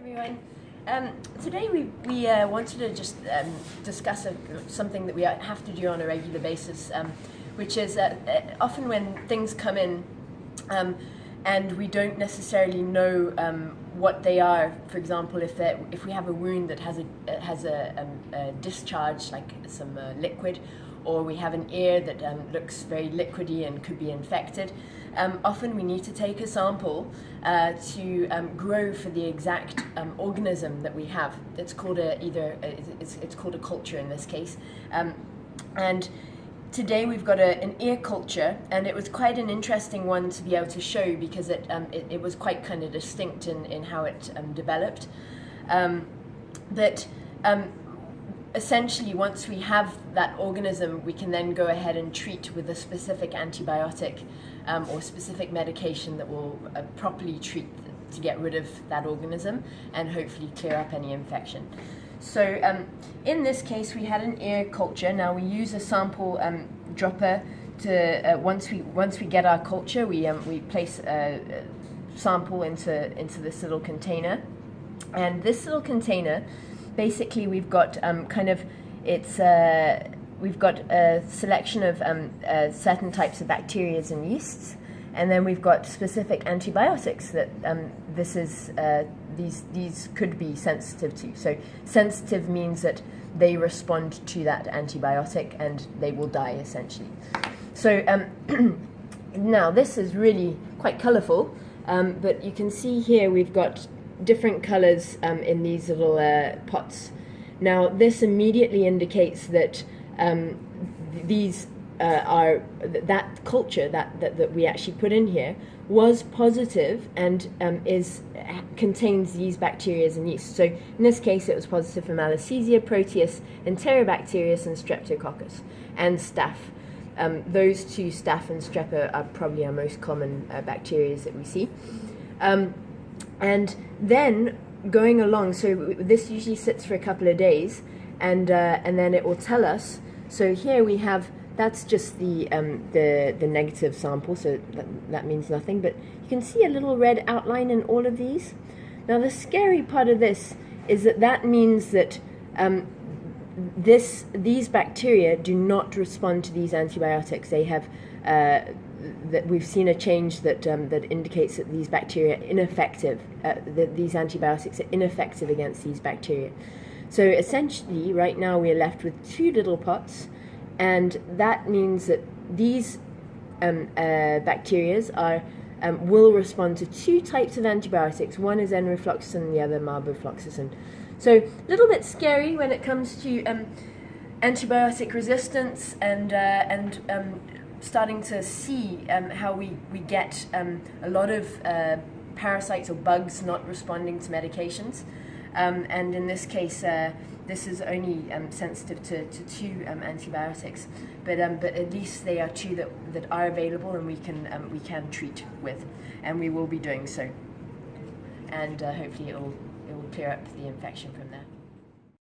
everyone. Today we wanted to just discuss something that we have to do on a regular basis, which is often when things come in and we don't necessarily know what they are. For example, if we have a wound that has a discharge, like some liquid, or we have an ear that looks very liquidy and could be infected, often we need to take a sample to grow for the exact organism that we have. It's called it's called a culture in this case, and today we've got an ear culture, and it was quite an interesting one to be able to show because it was quite kind of distinct in how it developed. Essentially, once we have that organism, we can then go ahead and treat with a specific antibiotic or specific medication that will properly treat to get rid of that organism and hopefully clear up any infection. So in this case, we had an ear culture. Now we use a sample dropper to once we get our culture, we place a sample into this little container, and this little container. Basically, we've got we've got a selection of certain types of bacteria and yeasts, and then we've got specific antibiotics that these could be sensitive to. So sensitive means that they respond to that antibiotic and they will die essentially. So now this is really quite colourful, but you can see here we've got different colors in these little pots. Now this immediately indicates that these are that culture that we actually put in here was positive and contains these bacteria and yeast. So in this case it was positive for Malassezia, Proteus, Enterobacterius, and Streptococcus, and Staph. Those two, Staph and Strep, are probably our most common bacteria that we see. And then going along, so this usually sits for a couple of days, and then it will tell us. So here we have, that's just the negative sample, so that means nothing. But you can see a little red outline in all of these. Now the scary part of this is that means that these bacteria do not respond to these antibiotics. They have that we've seen a change that indicates that these bacteria are ineffective, that these antibiotics are ineffective against these bacteria. So essentially, right now we are left with two little pots, and that means that these bacteria will respond to two types of antibiotics. One is enrofloxacin and the other marbofloxacin. So a little bit scary when it comes to antibiotic resistance and starting to see how we get a lot of parasites or bugs not responding to medications. And in this case, this is only sensitive to two antibiotics, but at least they are two that are available and we can treat with, and we will be doing so. And hopefully it will clear up the infection from there.